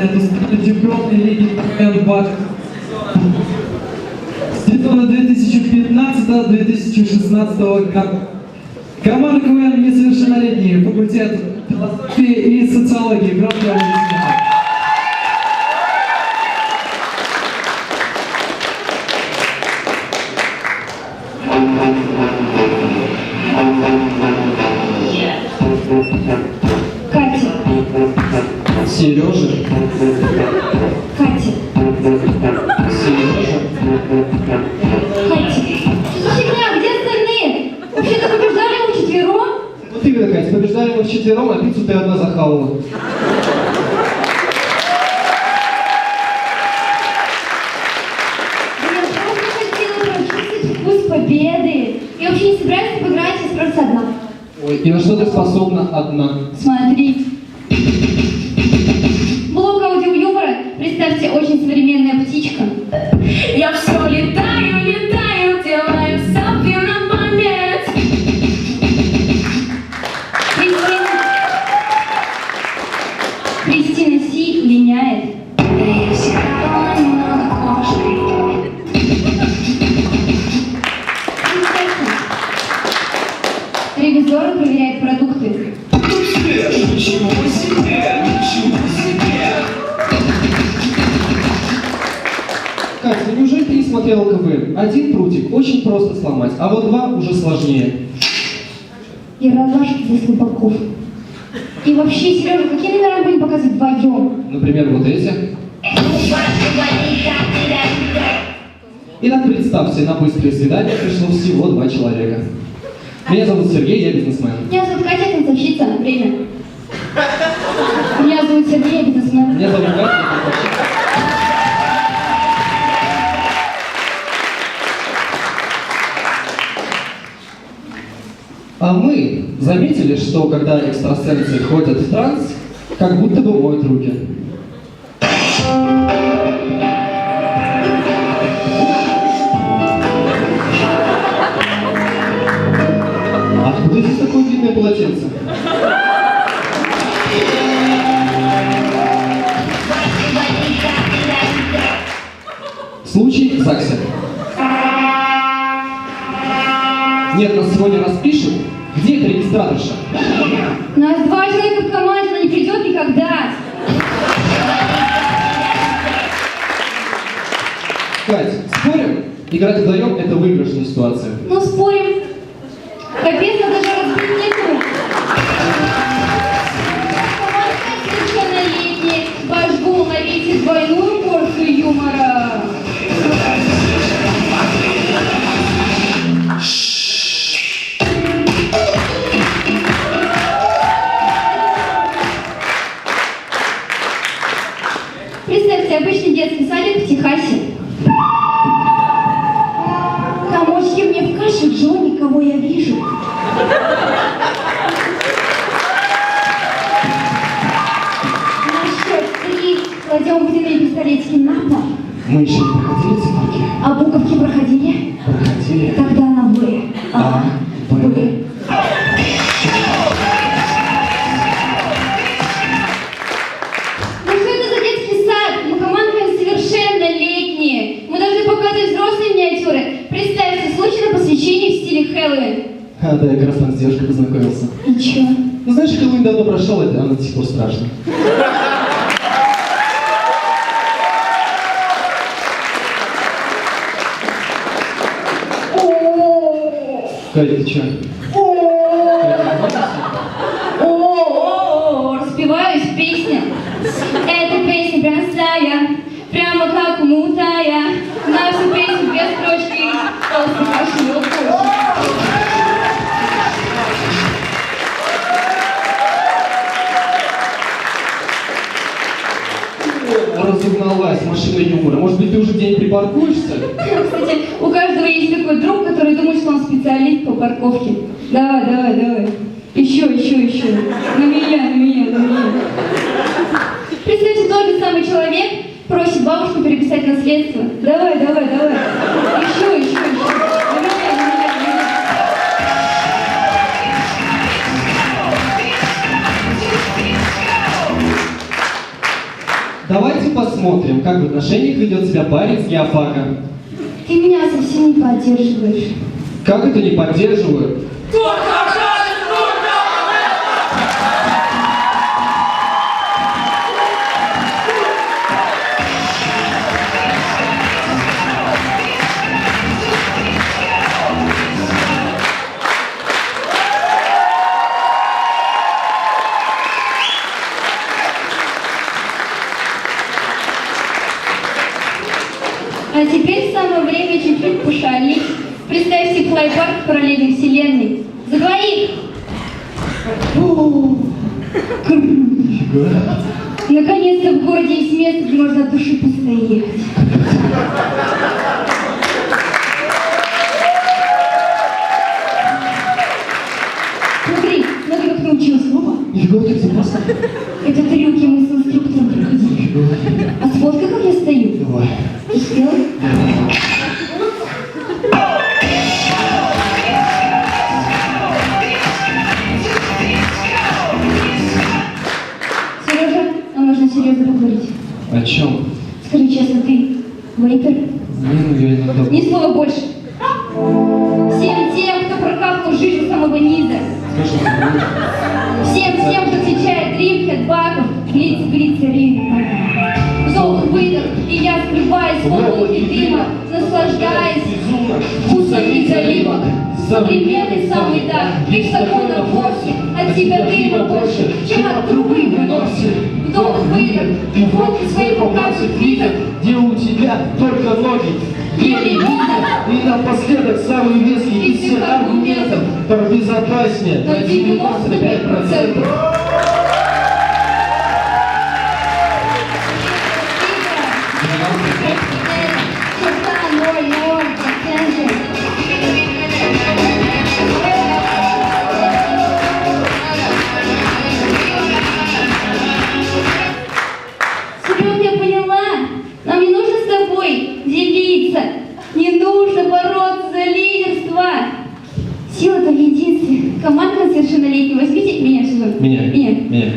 эту страну чемпионной лиги КВН «Бак» с сезона 2015-2016 года. Команда КВН «Несовершеннолетние», факультет философии и социологии. Громкие аплодисменты. Катя. Сережа. Катя. Сережа. Катя. Что за фигня? Где остальные? Вообще-то побеждали мы вчетвером? Вот именно, Катя, побеждали мы вчетвером, а пиццу ты одна захавала. Да я просто хотела почувствовать вкус победы. Я вообще не собираюсь поиграть, я просто одна. Ой, и на что ты способна одна? Смотри. Блок аудиоюмора, представьте, очень современная птичка. Я все летаю, летаю, делаю селфи на память. Кристина Си линяет. Да я всегда была немного кошкой. Ревизоры проверяют продукты. Ничего себе, ничего себе! Катя, ну неужели ты не смотрела КВН? Один прутик очень просто сломать, а вот два уже сложнее. Ералаш для слабаков. И вообще, Сережа, какие номера мы будем показывать вдвоем? Например, вот эти. Итак, представьте, на быстрое свидание пришло всего 2 человека. Меня зовут Сергей, я бизнесмен. Меня зовут Катя, танцовщица. Время. Меня зовут Сергей, я бизнесмен. Меня зовут Катя, я танцовщица. А мы заметили, что когда экстрасенсы входят в транс, как будто бы моют руки. Откуда здесь такое длинное полотенце? Случай в ЗАГСе. Нет, нас сегодня распишут. Где эта регистраторша? Нас 2 человека в команде, она не придет никогда. Кать, спорим? Играть вдвоем – это выигрышная ситуация. Ну, спорим. Капец, надо же разбить нету. Команда совершеннолетняя. Ваш гол ловите двойную порцию юмора. Представьте, обычный детский садик в Техасе. Комочки мне в каше, Джонни, кого я вижу. На счет 3 кладем водяные пистолетики на пол. Мы еще не проходили циферки? А буковки проходили? Проходили. Тогда на «вы». А, «вы». «Вы». Ну что это за детский сад? Мы команда совершеннолетние. Мы должны показывать взрослые миниатюры. Представьте, случай на посвящении в стиле Хэллоуин. А, да, я как раз там с девушкой познакомился. И чё? Ну, знаешь, Хэллоуин давно прошел, а она до сих пор страшна. Катя, ты чё? О, распеваюсь песня. Эта песня простая, прямо как мутая. На всю песню 2 строчки, просто прошу больше. Разогналась машина юмора. Может быть, ты уже день припаркуешься? Кстати, у каждого есть такой друг, который думает, что он специалист по парковке. Давай, давай, давай. Еще. На меня. Представьте, тот же самый человек просит бабушку переписать наследство. Давай. Еще. На меня. Давай посмотрим, как в отношениях ведет себя парень с геофага. Ты меня совсем не поддерживаешь. Как это не поддерживают? А теперь самое время чуть-чуть пошалить. Представьте флайпарк в параллельной вселенной. За двоих! О, круто! Наконец-то в городе есть место, где можно от души постоять. Смотри, смотри, как научилась. Опа. Нифига, ты запасна. Это трюки мы с инструктором проходили. А сфоткай, как я стою. Давай. Ты сделай. Сережа, нам нужно серьезно поговорить. О чем? Скажи честно, ты вейпер? Не, ну я иногда... Ни слова больше. Всем тем, кто прокапнул жизнь до самого низа. Скажи, Всем тем, кто отвечает дрифт, баков, глицерин. Вдох-выдох, и я скрываюсь в облаке дыма, наслаждаясь вкусами заливок. Современный самый дах, лишь законов вовсе, от тебя дыма больше, чем от трубы выносит. Вдох-выдох, и фотки своих показывают видок, где у тебя только ноги. еле видно, И напоследок самый веский из всех аргументов. Безопаснее на 95%. Серёг, я поняла. Нам не нужно с тобой делиться. Не нужно бороться за лидерство. Сила-то в единстве. Команда совершеннолетняя. Возьмите меня в сезон. Меня. Меня.